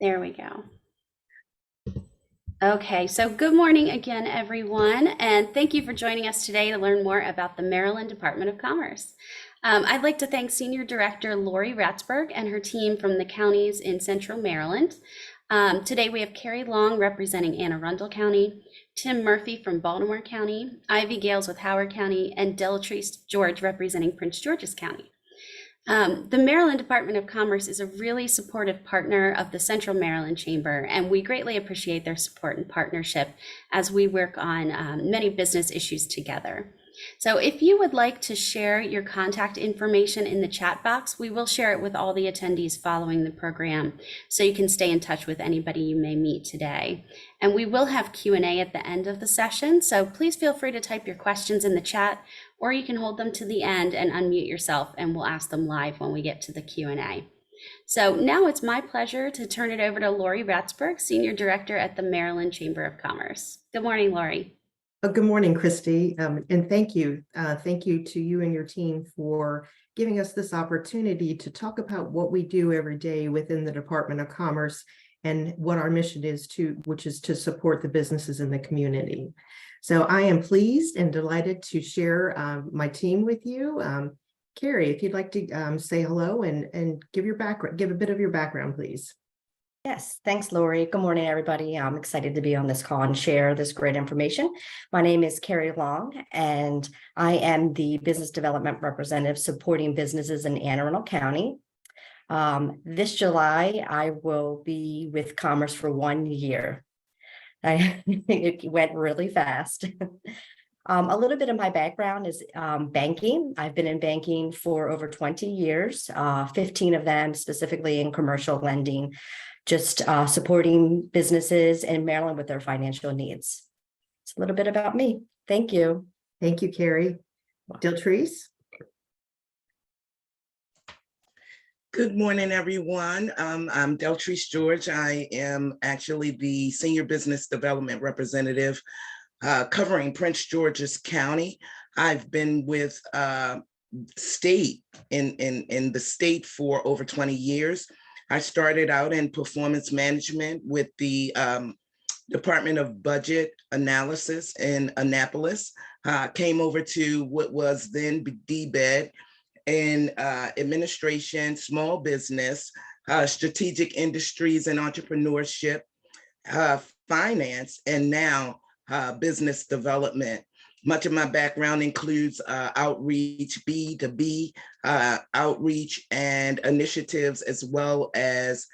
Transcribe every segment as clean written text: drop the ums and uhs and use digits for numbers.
There we go. Okay, so good morning again, everyone, and thank you for joining us today to learn more about the Maryland Department of Commerce. I'd like to thank Senior Director Lori Ratzberg and her team from the counties in Central Maryland. Today we have Carrie Long representing Anne Arundel County, Tim Murphy from Baltimore County, Ivy Gales with Howard County, and Delatrice George representing Prince George's County. The Maryland Department of Commerce is a really supportive partner of the Central Maryland Chamber, and we greatly appreciate their support and partnership as we work on many business issues together. So if you would like to share your contact information in the chat box, we will share it with all the attendees following the program so you can stay in touch with anybody you may meet today. And we will have Q&A at the end of the session, so please feel free to type your questions in the chat, or you can hold them to the end and unmute yourself and we'll ask them live when we get to the Q&A. So now it's my pleasure to turn it over to Lori Ratzberg, Senior Director at the Maryland Chamber of Commerce. Good morning, Lori. Good morning, Christy, and thank you. Thank you to you and your team for giving us this opportunity to talk about what we do every day within the Department of Commerce and what our mission is which is to support the businesses in the community. So I am pleased and delighted to share my team with you. Carrie, if you'd like to say hello and give a bit of your background, please. Yes, thanks, Lori. Good morning, everybody. I'm excited to be on this call and share this great information. My name is Carrie Long, and I am the Business Development Representative supporting businesses in Anne Arundel County. This July, I will be with Commerce for 1 year. It went really fast. A little bit of my background is banking. I've been in banking for over 20 years, 15 of them specifically in commercial lending, just supporting businesses in Maryland with their financial needs. It's a little bit about me. Thank you. Thank you, Carrie. Delatrice? Good morning, everyone. I'm Delatrice George. I am actually the Senior Business Development Representative covering Prince George's County. I've been with state in the state for over 20 years. I started out in performance management with the Department of Budget Analysis in Annapolis, came over to what was then DBED in administration, small business, strategic industries and entrepreneurship, finance, and now business development. Much of my background includes outreach, B2B outreach and initiatives, as well as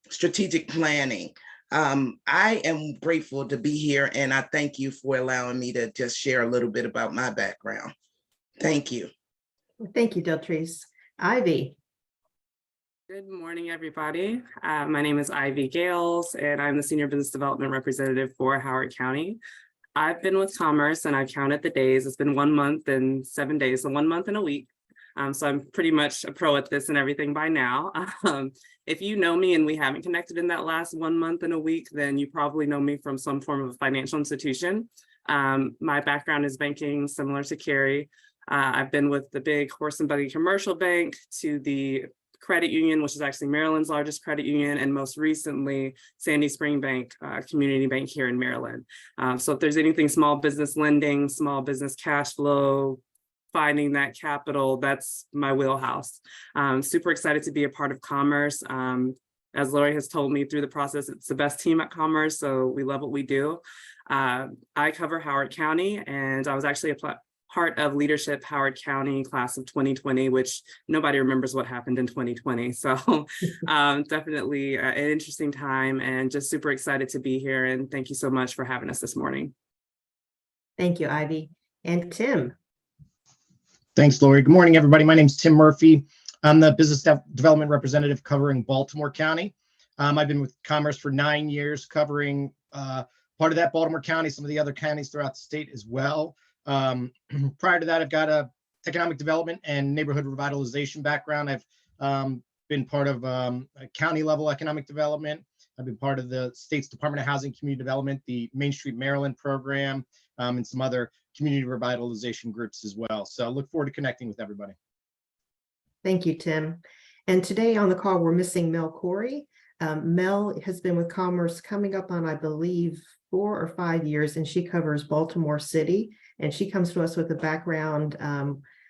strategic planning. I am grateful to be here, and I thank you for allowing me to just share a little bit about my background. Thank you. Thank you, Delatrice. Ivy. Good morning, everybody. My name is Ivy Gales, and I'm the Senior Business Development Representative for Howard County. I've been with Commerce and I've counted the days. It's been 1 month and 7 days, so 1 month and a week. So I'm pretty much a pro at this and everything by now. If you know me and we haven't connected in that last 1 month and a week, then you probably know me from some form of financial institution. My background is banking, similar to Carrie. I've been with the big horse and buggy commercial bank to the credit union, which is actually Maryland's largest credit union, and most recently Sandy Spring Bank, community bank here in Maryland. So if there's anything small business lending, small business cash flow, finding that capital, that's my wheelhouse. Super excited to be a part of Commerce. As Lori has told me through the process, it's the best team at Commerce, so we love what we do. I cover Howard County, and I was actually part of leadership Howard County class of 2020, which nobody remembers what happened in 2020. So definitely an interesting time and just super excited to be here. And thank you so much for having us this morning. Thank you, Ivy. And Tim. Thanks, Lori. Good morning, everybody. My name is Tim Murphy. I'm the Business Development Representative covering Baltimore County. I've been with Commerce for 9 years, covering part of that Baltimore County, some of the other counties throughout the state as well. Prior to that, I've got a economic development and neighborhood revitalization background. I've been part of a county level economic development. I've been part of the state's Department of Housing Community Development, the Main Street Maryland program, and some other community revitalization groups as well. So I look forward to connecting with everybody. Thank you, Tim. And today on the call, we're missing Mel Corey. Mel has been with Commerce coming up on, I believe, 4 or 5 years, and she covers Baltimore City. And she comes to us with a background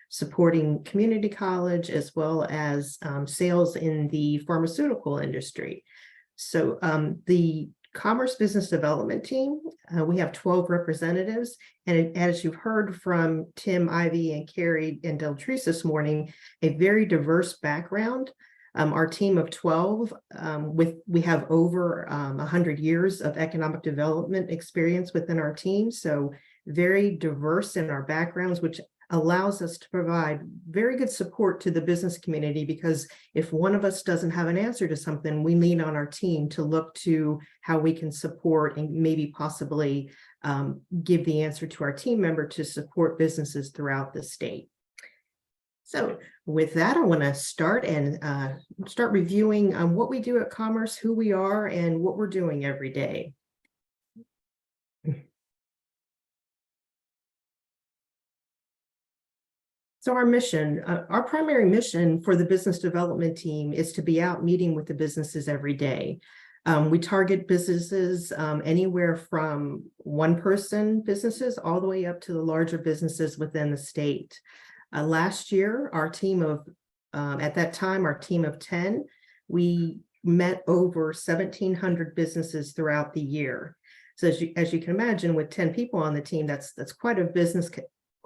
supporting community college as well as sales in the pharmaceutical industry. So the Commerce Business Development team, we have 12 representatives. And as you've heard from Tim, Ivy, and Carrie and Deltrice this morning, a very diverse background. Our team of 12, we have over 100 years of economic development experience within our team. So very diverse in our backgrounds, which allows us to provide very good support to the business community, because if one of us doesn't have an answer to something, we lean on our team to look to how we can support and maybe possibly give the answer to our team member to support businesses throughout the state. So with that, I want to start reviewing what we do at Commerce, who we are, and what we're doing every day. So our mission, our primary mission for the business development team is to be out meeting with the businesses every day. We target businesses anywhere from one-person businesses all the way up to the larger businesses within the state. Last year, our team of, at that time, our team of 10, we met over 1,700 businesses throughout the year. So as you can imagine, with 10 people on the team, that's quite a business,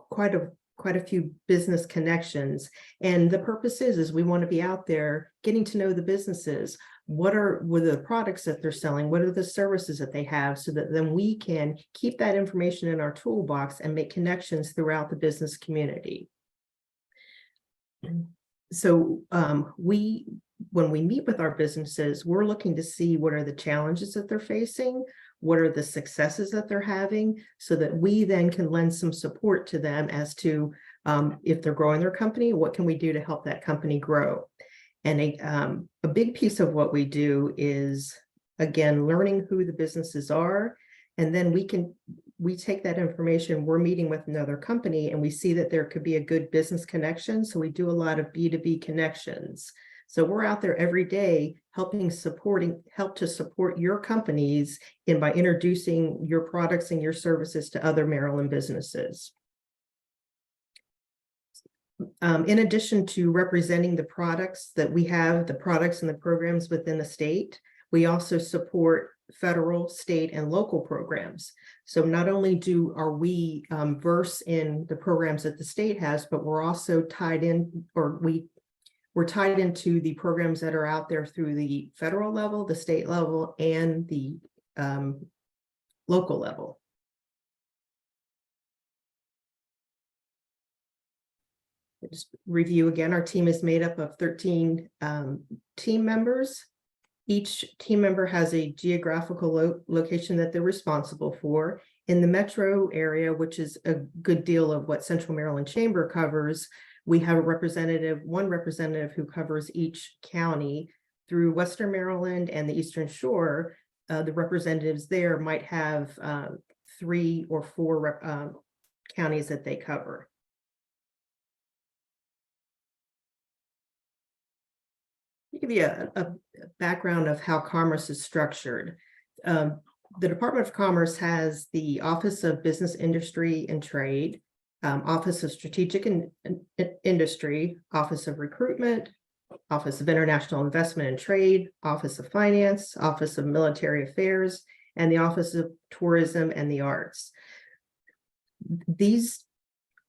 quite a few business connections. And the purpose is we want to be out there getting to know the businesses. What are the products that they're selling? What are the services that they have, so that then we can keep that information in our toolbox and make connections throughout the business community. So when we meet with our businesses, we're looking to see what are the challenges that they're facing, what are the successes that they're having, so that we then can lend some support to them as to if they're growing their company, what can we do to help that company grow? And a big piece of what we do is, again, learning who the businesses are, and then we take that information, we're meeting with another company, and we see that there could be a good business connection. So we do a lot of B2B connections. So we're out there every day help to support your companies by introducing your products and your services to other Maryland businesses. In addition to representing the products that we have, the products and the programs within the state, we also support federal, state, and local programs. So not only are we versed in the programs that the state has, but we're also tied in, or we're tied into the programs that are out there through the federal level, the state level, and the local level. Just review again, our team is made up of 13 team members. Each team member has a geographical location that they're responsible for. In the metro area, which is a good deal of what Central Maryland Chamber covers, we have one representative who covers each county. Through Western Maryland and the Eastern Shore, the representatives there might have 3 or 4 counties that they cover. To give you a background of how Commerce is structured, the Department of Commerce has the Office of Business, Industry, and Trade, Office of Strategic Industry, Office of Recruitment, Office of International Investment and Trade, Office of Finance, Office of Military Affairs, and the Office of Tourism and the Arts. These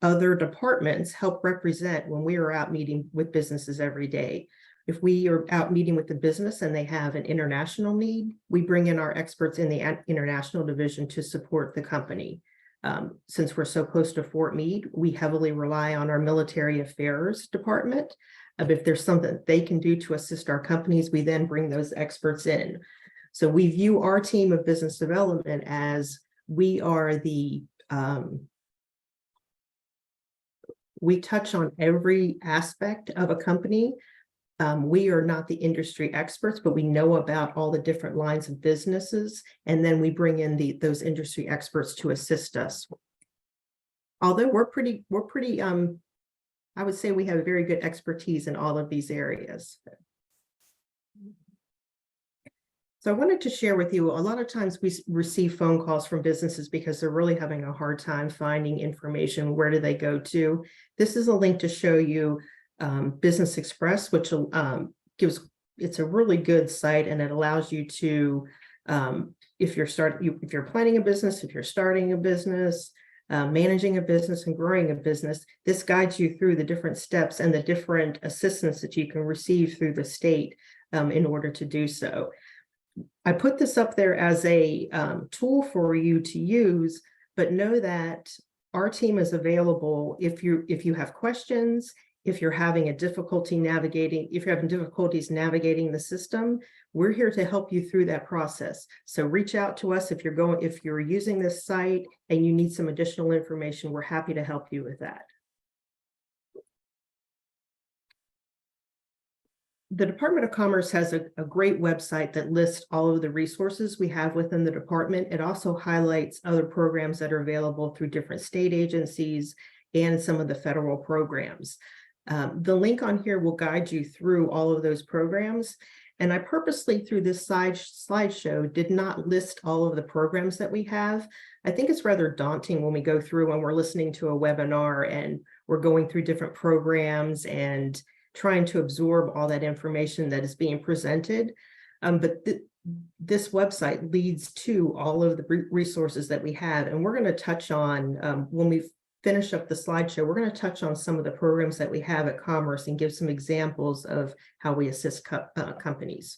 other departments help represent when we are out meeting with businesses every day. If we are out meeting with the business and they have an international need, we bring in our experts in the international division to support the company. Since we're so close to Fort Meade, we heavily rely on our military affairs department. If there's something they can do to assist our companies, we then bring those experts in. So we view our team of business development as we are we touch on every aspect of a company. We are not the industry experts, but we know about all the different lines of businesses, and then we bring in those industry experts to assist us. Although we're pretty, I would say we have very good expertise in all of these areas. So I wanted to share with you, a lot of times we receive phone calls from businesses because they're really having a hard time finding information. Where do they go to? This is a link to show you Business Express, which it's a really good site, and it allows you to, if you're planning a business, if you're starting a business, managing a business and growing a business, this guides you through the different steps and the different assistance that you can receive through the state in order to do so. I put this up there as a tool for you to use, but know that our team is available if you have questions, if you're having difficulties navigating the system. We're here to help you through that process. So reach out to us if you're using this site and you need some additional information. We're happy to help you with that. The Department of Commerce has a great website that lists all of the resources we have within the department. It also highlights other programs that are available through different state agencies and some of the federal programs. The link on here will guide you through all of those programs. And I purposely, through this slideshow, did not list all of the programs that we have. I think it's rather daunting when we go through when we're listening to a webinar and we're going through different programs and trying to absorb all that information that is being presented. But this website leads to all of the resources that we have. And we're going to touch on, when we finish up the slideshow, we're going to touch on some of the programs that we have at Commerce and give some examples of how we assist companies.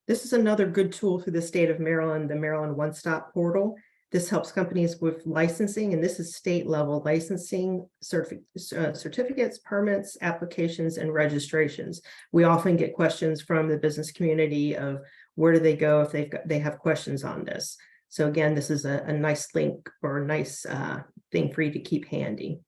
This is another good tool through the state of Maryland, the Maryland One Stop Portal. This helps companies with licensing, and this is state level licensing, certificates, permits, applications, and registrations. We often get questions from the business community of where do they go if they have questions on this. So again, this is a nice link or a nice thing for you to keep handy.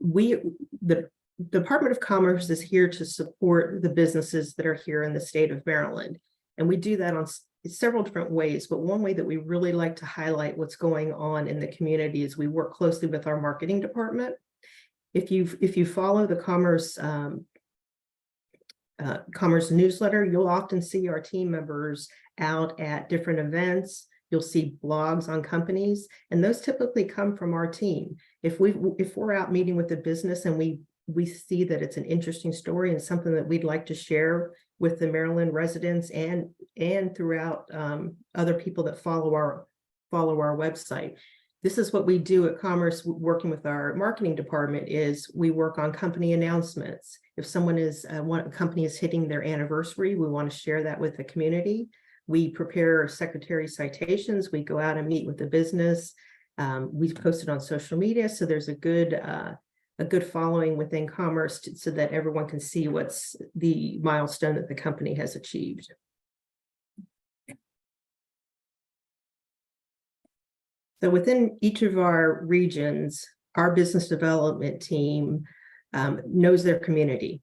The Department of Commerce is here to support the businesses that are here in the state of Maryland. And we do that on several different ways, but one way that we really like to highlight what's going on in the community is we work closely with our marketing department. If you follow the Commerce newsletter, you'll often see our team members out at different events. You'll see blogs on companies, and those typically come from our team. If we're out meeting with the business and we see that it's an interesting story and something that we'd like to share with the Maryland residents and throughout other people that follow our website. This is what we do at Commerce, working with our marketing department, is we work on company announcements. If someone a company is hitting their anniversary, we want to share that with the community. We prepare secretary citations. We go out and meet with the business. We post it on social media, so there's a good following within Commerce so that everyone can see what's the milestone that the company has achieved. So within each of our regions, our business development team knows their community.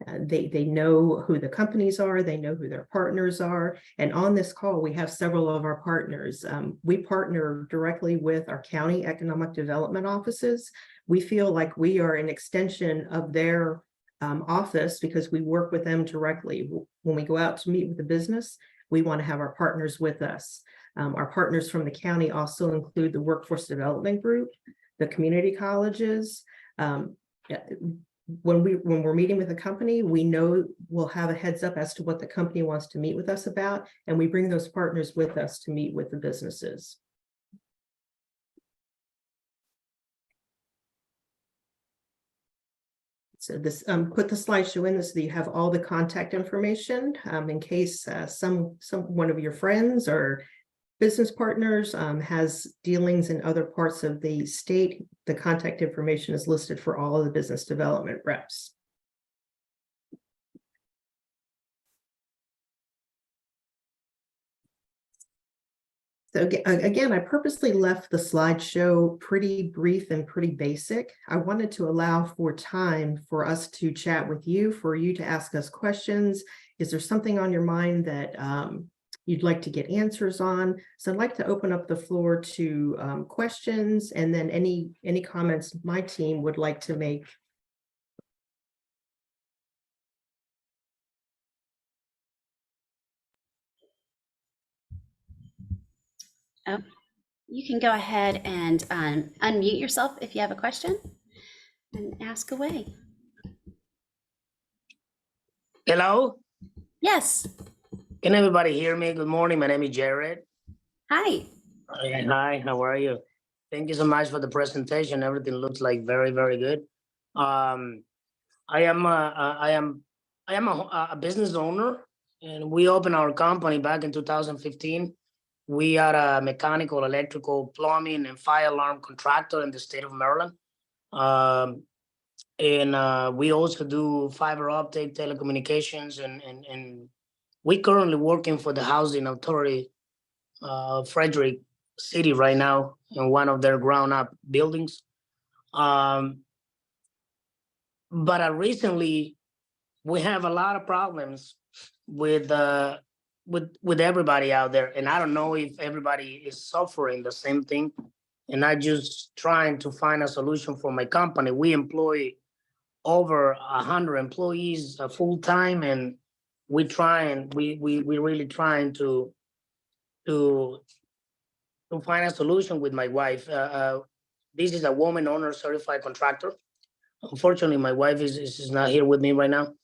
They know who the companies are, they know who their partners are. And on this call, we have several of our partners. We partner directly with our county economic development offices. We feel like we are an extension of their office because we work with them directly. When we go out to meet with the business, we want to have our partners with us. Our partners from the county also include the Workforce Development Group, the community colleges. When we're meeting with a company, we know we'll have a heads up as to what the company wants to meet with us about, and we bring those partners with us to meet with the businesses. So this put the slideshow in this so that you have all the contact information in case one of your friends or business partners has dealings in other parts of the state. The contact information is listed for all of the business development reps. So again, I purposely left the slideshow pretty brief and pretty basic. I wanted to allow for time for us to chat with you, for you to ask us questions. Is there something on your mind that you'd like to get answers on. So I'd like to open up the floor to questions, and then any comments my team would like to make. You can go ahead and unmute yourself if you have a question and ask away. Hello, Yes. can everybody hear me? Good morning. My name is Jared. Hi. Hi, how are you? Thank you so much for the presentation. Everything looks like very, very good. I am a business owner, and we opened our company back in 2015. We are a mechanical, electrical, plumbing, and fire alarm contractor in the state of Maryland. And we also do fiber optic telecommunications, and we currently working for the housing authority, Frederick City right now in one of their ground up buildings. But recently we have a lot of problems with everybody out there, and I don't know if everybody is suffering the same thing. And I just trying to find a solution for my company. We employ over 100 employees full time, and we really trying to find a solution with my wife. This is a woman owner certified contractor. Unfortunately, my wife is not here with me right now.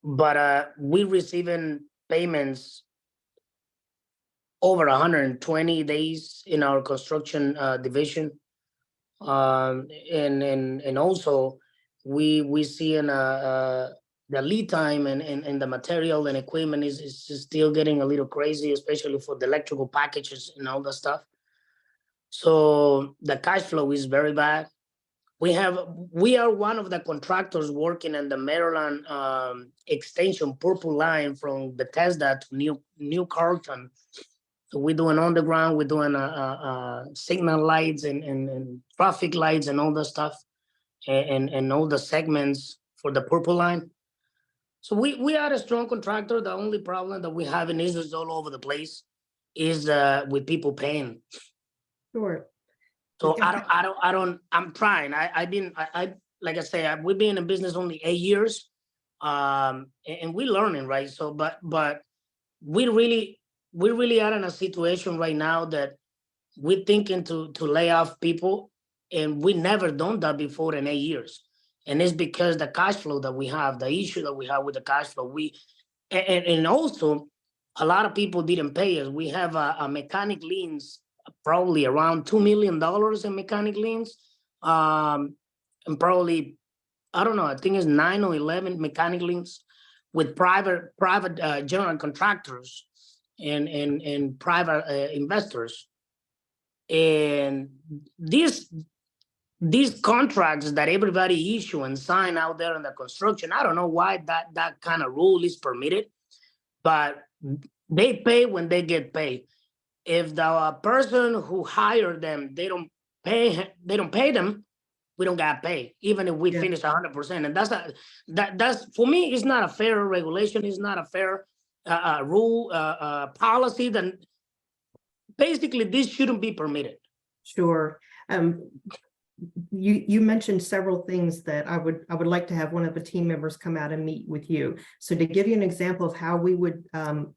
But we receiving payments over 120 days in our construction division. And also we see in the lead time and the material and equipment is still getting a little crazy, especially for the electrical packages and all that stuff. So the cash flow is very bad. We are one of the contractors working in the Maryland extension purple line from Bethesda to New Carlton. So we're doing underground, we're doing signal lights and traffic lights and all that stuff, and all the segments for the purple line. So we are a strong contractor. The only problem that we have in is all over the place is with people paying. Sure. So I'm trying. I like I say, we've been in business only 8 years, and we're learning, right? So, but we really are in a situation right now that we're thinking to lay off people, and we never done that before in 8 years. And it's because the cash flow that we have, the issue that we have with the cash flow, and also a lot of people didn't pay us. We have a mechanic liens, probably around $2 million in mechanic liens, and probably, I don't know, I think it's 9 or 11 mechanic liens with private general contractors and private investors. And these contracts that everybody issue and sign out there in the construction, I don't know why that kind of rule is permitted, but they pay when they get paid. If the person who hired them, they don't pay them, we don't got paid, even if we finish 100%. And that's for me, it's not a fair regulation. It's not a fair rule, policy. Then basically this shouldn't be permitted. Sure. You mentioned several things that I would like to have one of the team members come out and meet with you. So to give you an example of how we would come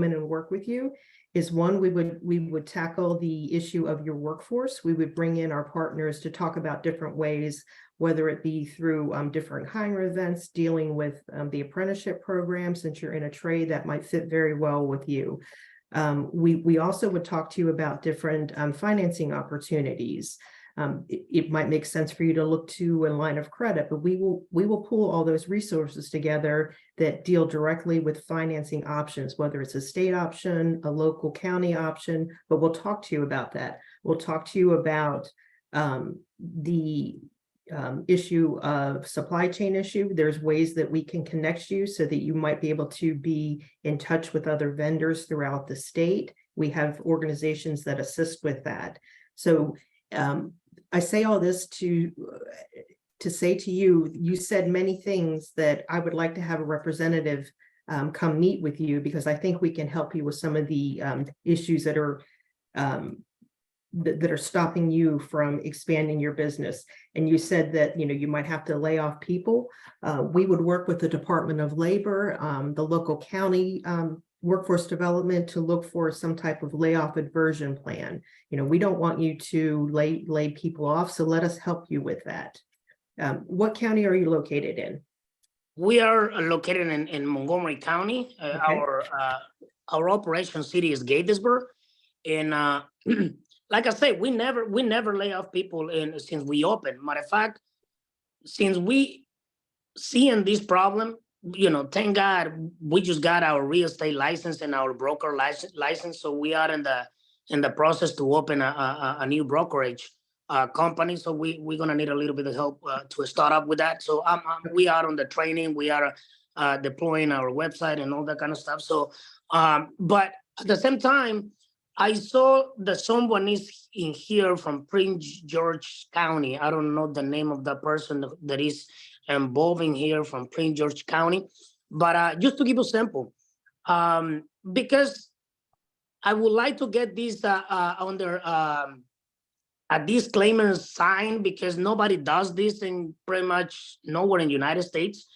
in and work with you is, one, we would tackle the issue of your workforce. We would bring in our partners to talk about different ways, whether it be through different hiring events, dealing with the apprenticeship program, since you're in a trade that might fit very well with you. We also would talk to you about different financing opportunities. It might make sense for you to look to a line of credit, but we will pull all those resources together that deal directly with financing options, whether it's a state option, a local county option, but we'll talk to you about that. We'll talk to you about the issue of supply chain issue. There's ways that we can connect you so that you might be able to be in touch with other vendors throughout the state. We have organizations that assist with that. So I say all this to say to you, you said many things that I would like to have a representative come meet with you, because I think we can help you with some of the issues that are that are stopping you from expanding your business. And you said that, you know, you might have to lay off people. We would work with the Department of Labor, the local county workforce development to look for some type of layoff aversion plan. You know, we don't want you to lay people off, so let us help you with that. What county are you located in? We are located in Montgomery County. Okay. Our operation city is Gatesburg. And like I say, we never lay off people since we opened. Matter of fact, since we seeing this problem, you know, thank God we just got our real estate license and our broker license. So we are in the process to open a new brokerage company. So we're gonna need a little bit of help to start up with that. So we are on the training. We are deploying our website and all that kind of stuff. So, but at the same time, I saw that someone is in here from Prince George County. I don't know the name of the person that is involved in here from Prince George County, but just to give you a sample, because I would like to get this under a disclaimer sign, because nobody does this in pretty much nowhere in the United States.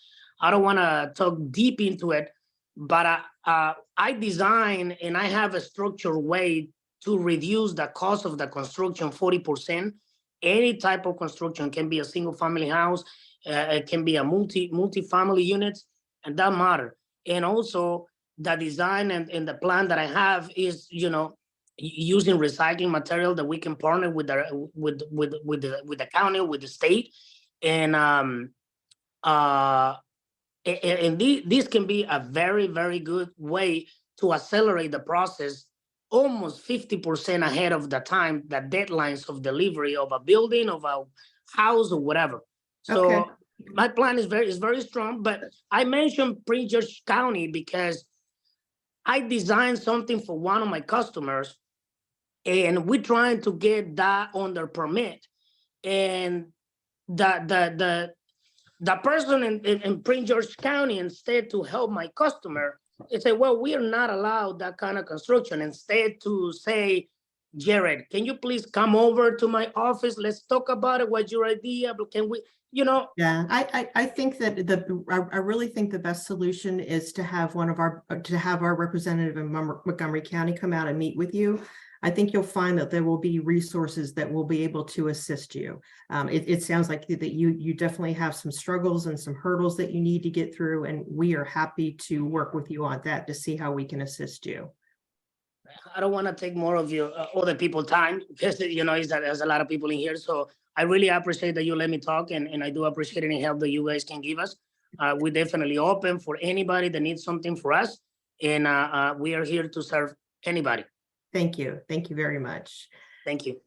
I don't want to talk deep into it, but I design and I have a structured way to reduce the cost of the construction 40%. Any type of construction, can be a single family house, it can be a multi-family units, and that matter. And also the design and the plan that I have is, you know, using recycling material that we can partner with the county, with the state, and this can be a very, very good way to accelerate the process almost 50% ahead of the time, the deadlines of delivery of a building, of a house, or whatever. So Okay. my plan is very strong, but I mentioned Prince George County because I designed something for one of my customers, and we're trying to get that under permit. And the person in Prince George County, instead to help my customer, they say, well, we are not allowed that kind of construction. Instead to say, Jared, can you please come over to my office? Let's talk about it. What's your idea? But can we, you know? Yeah, I think that I really think the best solution is to have our representative in Montgomery County come out and meet with you. I think you'll find that there will be resources that will be able to assist you. It sounds like that you definitely have some struggles and some hurdles that you need to get through, and we are happy to work with you on that to see how we can assist you. I don't want to take more of your other people's time, because, you know, there's a lot of people in here. So I really appreciate that you let me talk, and I do appreciate any help that you guys can give us. We're definitely open for anybody that needs something for us, and we are here to serve anybody. Thank you. Thank you very much. Thank you.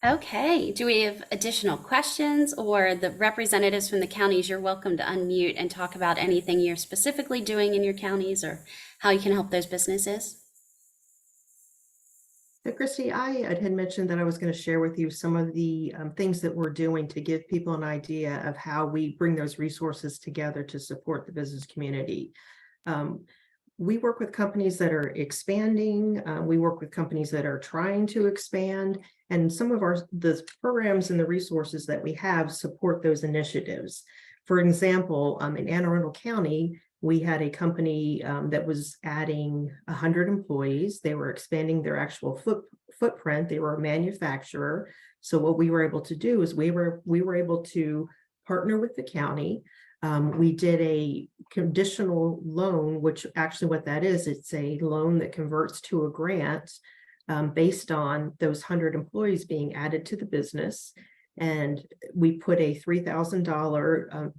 Okay, do we have additional questions, or the representatives from the counties? You're welcome to unmute and talk about anything you're specifically doing in your counties or how you can help those businesses. So Christy, I had mentioned that I was going to share with you some of the things that we're doing to give people an idea of how we bring those resources together to support the business community. We work with companies that are expanding. We work with companies that are trying to expand, and some of the programs and the resources that we have support those initiatives. For example, in Anne Arundel County, we had a company that was adding 100 employees. They were expanding their actual footprint. They were a manufacturer. So what we were able to do is we were able to partner with the county. We did a conditional loan, which actually what that is, it's a loan that converts to a grant based on those 100 employees being added to the business. And we put a $3,000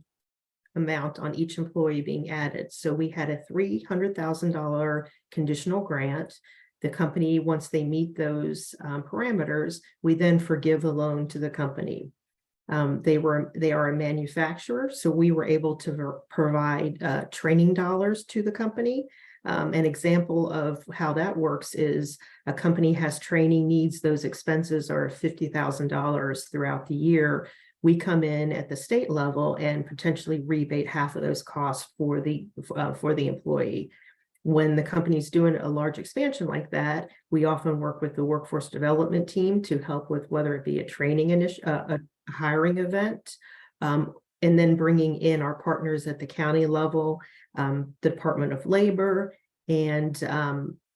amount on each employee being added. So we had a $300,000 conditional grant. The company, once they meet those parameters, we then forgive the loan to the company. They are a manufacturer, so we were able to provide training dollars to the company. An example of how that works is a company has training needs. Those expenses are $50,000 throughout the year. we come in at the state level and potentially rebate half of those costs for the employee. When the company's doing a large expansion like that, we often work with the workforce development team to help with whether it be a training a hiring event, and then bringing in our partners at the county level, Department of Labor, and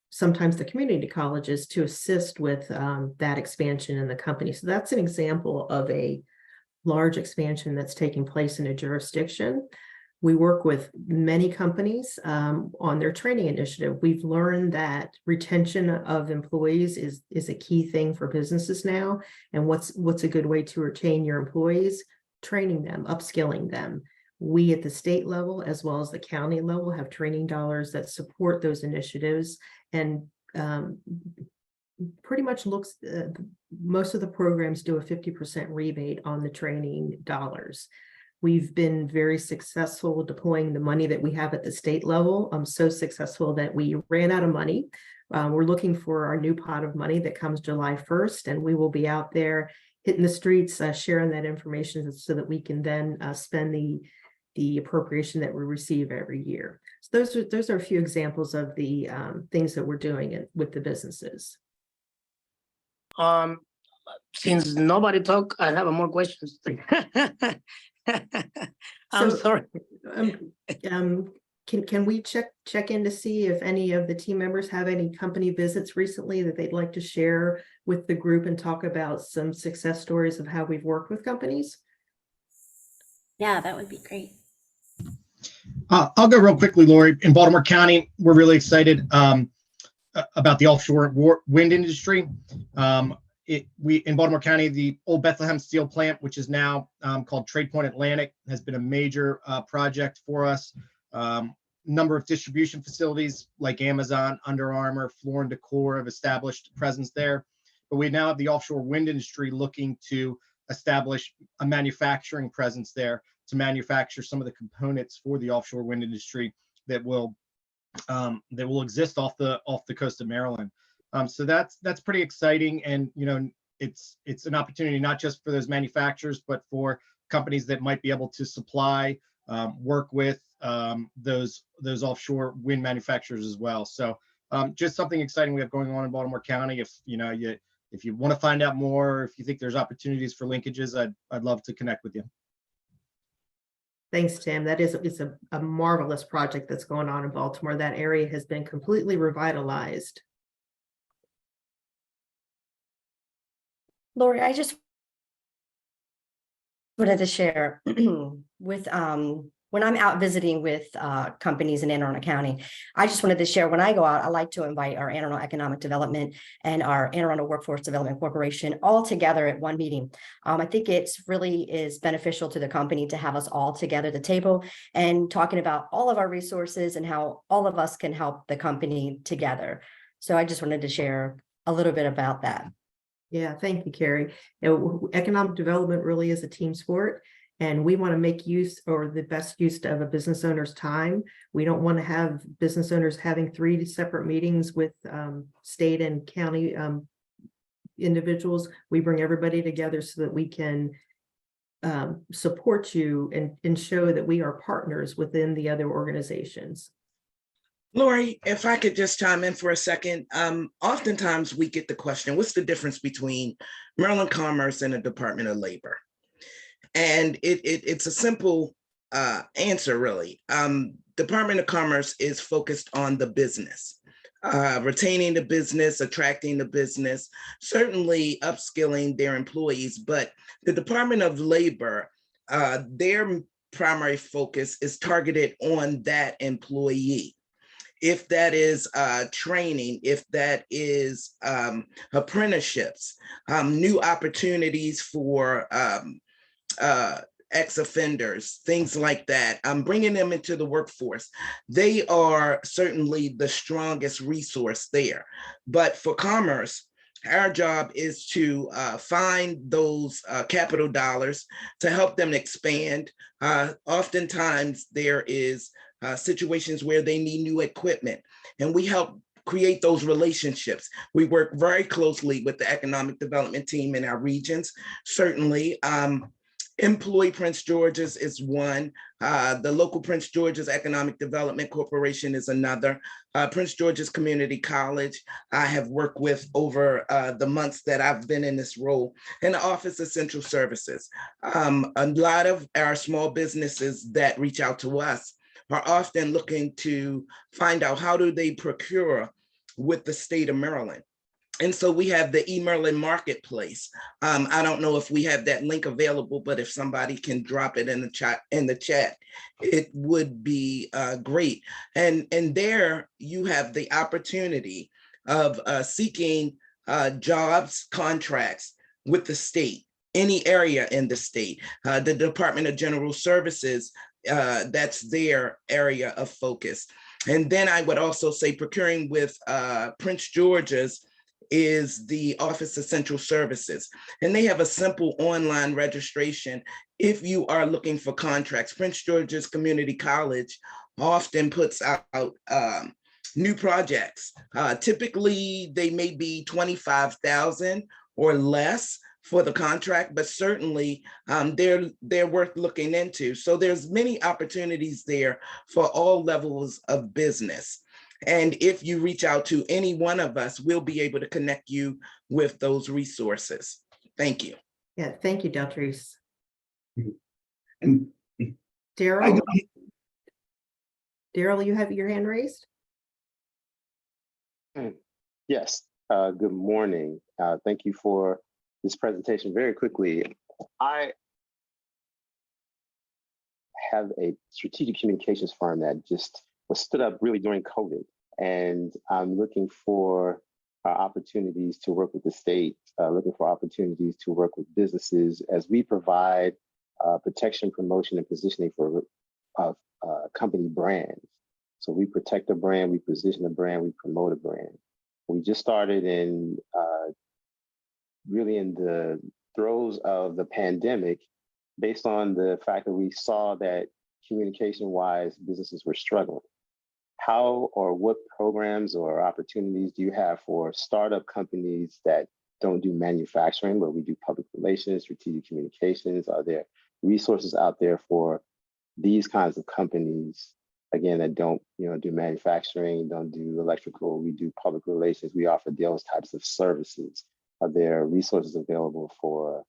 sometimes the community colleges to assist with that expansion in the company. So that's an example of a large expansion that's taking place in a jurisdiction. We work with many companies on their training initiative. We've learned that retention of employees is a key thing for businesses now. And what's a good way to retain your employees? Training them, upskilling them. We at the state level, as well as the county level, have training dollars that support those initiatives, and pretty much most of the programs do a 50% rebate on the training dollars. We've been very successful deploying the money that we have at the state level. So successful that we ran out of money. We're looking for our new pot of money that comes July 1st, and we will be out there hitting the streets, sharing that information so that we can then spend the appropriation that we receive every year. So those are a few examples of the things that we're doing with the businesses. Since nobody talked, I have more questions. I'm So, sorry. Can we check in to see if any of the team members have any company visits recently that they'd like to share with the group and talk about some success stories of how we've worked with companies? Yeah, that would be great. I'll go real quickly, Lori. In Baltimore County, we're really excited about the offshore wind industry. In Baltimore County, the old Bethlehem Steel Plant, which is now called Trade Point Atlantic, has been a major project for us. Number of distribution facilities like Amazon, Under Armour, Floor & Decor have established presence there. But we now have the offshore wind industry looking to establish a manufacturing presence there to manufacture some of the components for the offshore wind industry that will exist off the coast of Maryland. So that's pretty exciting, and it's an opportunity not just for those manufacturers, but for companies that might be able to supply, work with those offshore wind manufacturers as well. So just something exciting we have going on in Baltimore County. If you want to find out more, if you think there's opportunities for linkages, I'd love to connect with you. Thanks, Tim. It's a marvelous project that's going on in Baltimore. That area has been completely revitalized. Lori, I just wanted to share with when I'm out visiting with companies in Anne Arundel County, I just wanted to share when I go out, I like to invite our Anne Arundel Economic Development and our Anne Arundel Workforce Development Corporation all together at one meeting. I think it's really is beneficial to the company to have us all together at the table and talking about all of our resources and how all of us can help the company together. So I just wanted to share a little bit about that. Yeah, thank you, Carrie. Economic development really is a team sport, and we want to make use or the best use of a business owner's time. We don't want to have business owners having 3 separate meetings with state and county individuals. We bring everybody together so that we can support you and show that we are partners within the other organizations. Lori, if I could just chime in for a second. Oftentimes we get the question, what's the difference between Maryland Commerce and the Department of Labor? And it's a simple answer, really. Department of Commerce is focused on the business, retaining the business, attracting the business, certainly upskilling their employees. But the Department of Labor, their primary focus is targeted on that employee. If that is training, if that is apprenticeships, new opportunities for ex-offenders, things like that, bringing them into the workforce. They are certainly the strongest resource there. But for commerce, our job is to find those capital dollars to help them expand. Oftentimes there is situations where they need new equipment, and we help create those relationships. We work very closely with the economic development team in our regions, certainly. Employ Prince George's is one. The local Prince George's Economic Development Corporation is another. Prince George's Community College, I have worked with over the months that I've been in this role, and the Office of Central Services. A lot of our small businesses that reach out to us are often looking to find out how do they procure with the state of Maryland. And so we have the eMaryland Marketplace. I don't know if we have that link available, but if somebody can drop it in the chat, it would be great. And there you have the opportunity of seeking jobs, contracts with the state, any area in the state. The Department of General Services, that's their area of focus. And then I would also say procuring with Prince George's is the Office of Central Services. And they have a simple online registration if you are looking for contracts. Prince George's Community College often puts out new projects. Typically, they may be $25,000 or less for the contract, but certainly they're worth looking into. So there's many opportunities there for all levels of business. And if you reach out to any one of us, we'll be able to connect you with those resources. Thank you. Yeah, thank you, Deltrice. And Daryl? Daryl, you have your hand raised? Yes, good morning. Thank you for this presentation. Very quickly, I have a strategic communications firm that just was stood up really during COVID. And I'm looking for opportunities to work with the state, looking for opportunities to work with businesses as we provide protection, promotion, and positioning for company brands. So we protect a brand, we position a brand, we promote a brand. We just started in really in the throes of the pandemic, based on the fact that we saw that communication-wise, businesses were struggling. How or what programs or opportunities do you have for startup companies that don't do manufacturing, but we do public relations, strategic communications? Are there resources out there for these kinds of companies, again, that don't do manufacturing, don't do electrical, we do public relations, we offer those types of services? Are there resources available for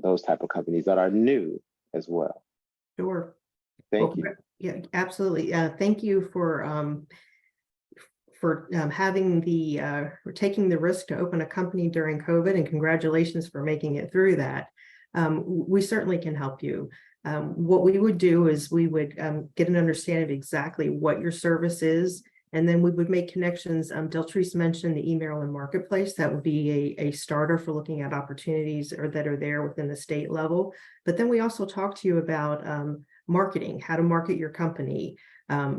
those type of companies that are new as well? Sure. Thank you. Yeah, absolutely. Thank you for having for taking the risk to open a company during COVID, and congratulations for making it through that. We certainly can help you. What we would do is we would get an understanding of exactly what your service is, and then we would make connections. Deltrice mentioned the eMaryland Marketplace. That would be a starter for looking at opportunities that are there within the state level. But then we also talk to you about marketing, how to market your company.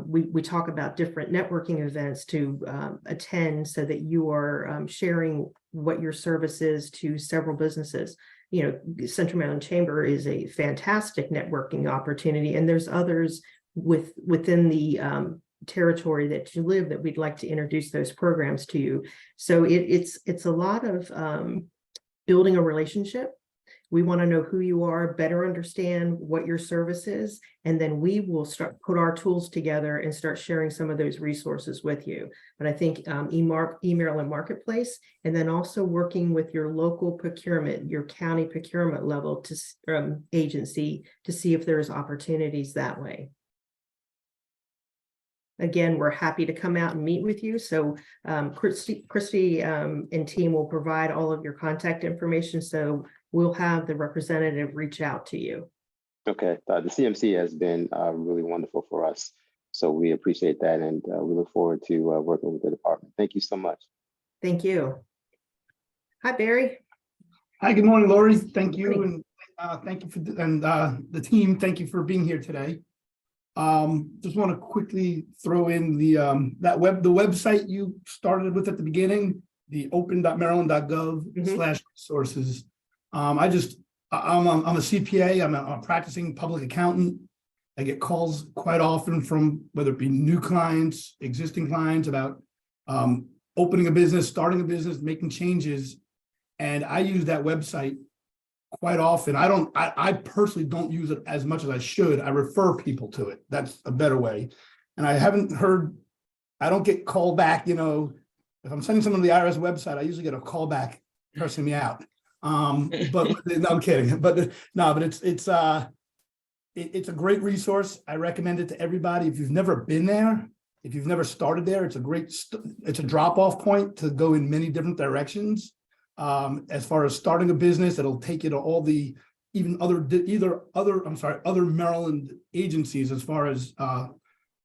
We talk about different networking events to attend so that you are sharing what your service is to several businesses. Central Maryland Chamber is a fantastic networking opportunity, and there's others within the territory that you live that we'd like to introduce those programs to you. So it's a lot of building a relationship. We want to know who you are, better understand what your service is, and then we will put our tools together and start sharing some of those resources with you. But I think eMaryland Marketplace, and then also working with your local procurement, your county procurement level agency to see if there's opportunities that way. Again, we're happy to come out and meet with you. So Christy and team will provide all of your contact information. So we'll have the representative reach out to you. Okay, the CMC has been really wonderful for us. So we appreciate that, and we look forward to working with the department. Thank you so much. Thank you. Hi, Barry. hi, good morning, Lori. Thank you, and thank you for the team. Thank you for being here today. Just want to quickly throw in the website you started with at the beginning, the open.maryland.gov/resources. I'm a CPA. I'm a practicing public accountant. I get calls quite often from whether it be new clients, existing clients about opening a business, starting a business, making changes. And I use that website quite often, I personally don't use it as much as I should. I refer people to it. That's a better way. And I don't get called back, if I'm sending someone to the IRS website, I usually get a call back cursing me out. But no, I'm kidding. But it's a great resource. I recommend it to everybody. If you've never been there, if you've never started there, it's a drop-off point to go in many different directions. As far as starting a business, it'll take you to all the other Maryland agencies as far as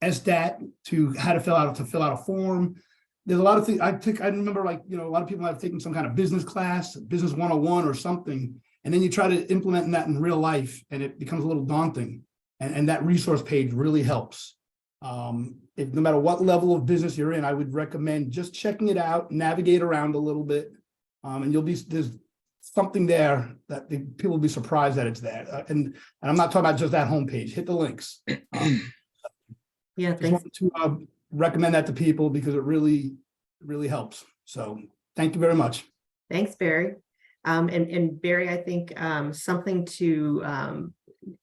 SDAT to how to fill out a form. There's a lot of things I remember, a lot of people have taken some kind of business class, business 101 or something, and then you try to implement that in real life and it becomes a little daunting. And that resource page really helps. If no matter what level of business you're in, I would recommend just checking it out, navigate around a little bit. And there's something there that people will be surprised that it's there. And I'm not talking about just that homepage. Hit the links. Yeah, Just thanks. want to recommend that to people because it really helps. So thank you very much. Thanks, Barry. And Barry, I think something to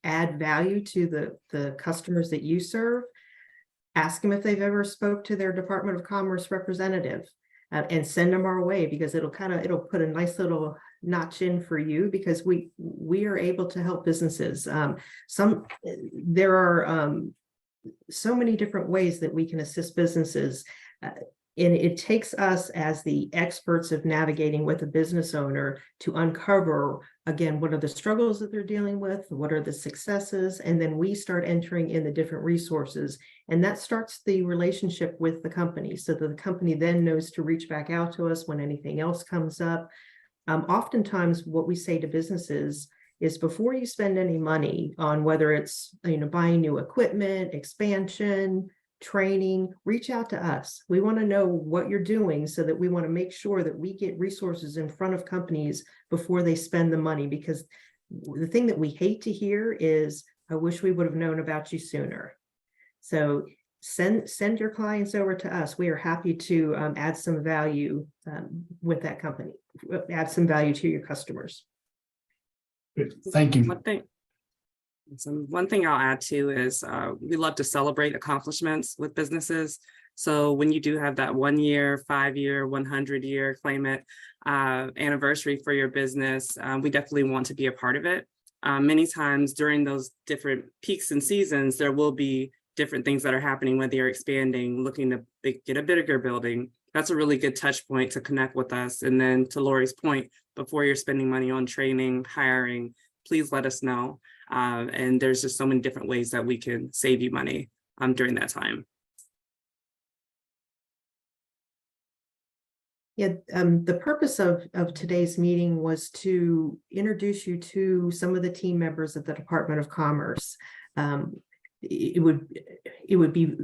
add value to the customers that you serve, ask them if they've ever spoke to their Department of Commerce representative. And send them our way because it'll put a nice little notch in for you because we are able to help businesses. There are so many different ways that we can assist businesses. And it takes us as the experts of navigating with a business owner to uncover, again, what are the struggles that they're dealing with, what are the successes, and then we start entering in the different resources. And that starts the relationship with the company so that the company then knows to reach back out to us when anything else comes up. Oftentimes what we say to businesses is before you spend any money on whether it's buying new equipment, expansion, training, reach out to us. We want to know what you're doing so that we want to make sure that we get resources in front of companies before they spend the money, because the thing that we hate to hear is, I wish we would have known about you sooner. So send your clients over to us. We are happy to add some value with that company, add some value to your customers. Thank you. One thing I'll add too is we love to celebrate accomplishments with businesses. So when you do have that 1 year, 5 year, 100 year claim it anniversary for your business, we definitely want to be a part of it. Many times during those different peaks and seasons, there will be different things that are happening, whether you're expanding, looking to get a bigger building. That's a really good touch point to connect with us. And then to Lori's point, before you're spending money on training, hiring, please let us know. And there's just so many different ways that we can save you money during that time. Yeah, the purpose of today's meeting was to introduce you to some of the team members of the Department of Commerce. It would be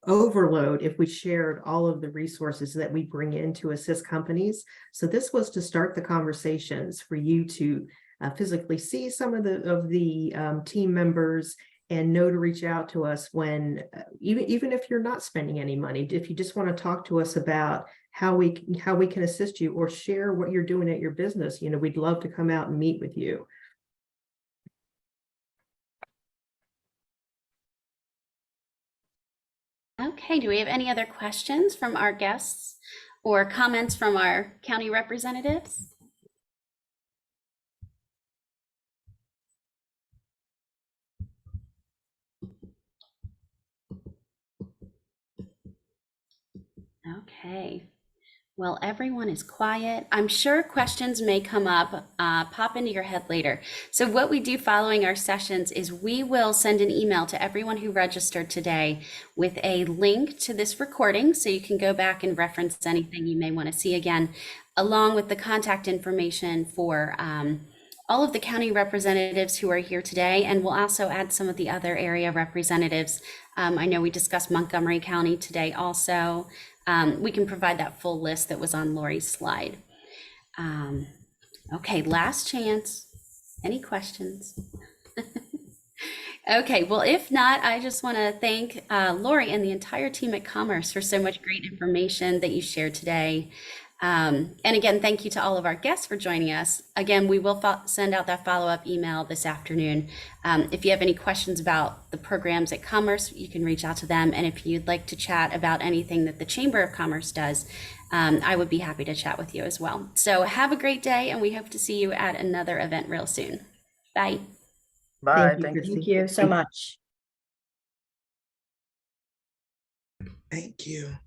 overload if we shared all of the resources that we bring in to assist companies. So this was to start the conversations for you to physically see some of the team members and know to reach out to us when, even if you're not spending any money, if you just want to talk to us about how we can assist you or share what you're doing at your business, we'd love to come out and meet with you. Okay, do we have any other questions from our guests or comments from our county representatives? Okay, well, everyone is quiet. I'm sure questions may come up, pop into your head later. So what we do following our sessions is we will send an email to everyone who registered today with a link to this recording so you can go back and reference anything you may want to see again, along with the contact information for all of the county representatives who are here today. And we'll also add some of the other area representatives. I know we discussed Montgomery County today also. We can provide that full list that was on Lori's slide. Okay, last chance. Any questions? Okay, well, if not, I just want to thank Lori and the entire team at Commerce for so much great information that you shared today. And again, thank you to all of our guests for joining us. Again, we will send out that follow-up email this afternoon. If you have any questions about the programs at Commerce, you can reach out to them. And if you'd like to chat about anything that the Chamber of Commerce does, I would be happy to chat with you as well. So have a great day, and we hope to see you at another event real soon. Bye. Bye. you, Thank you. Christy. Thank you so much. Thank you.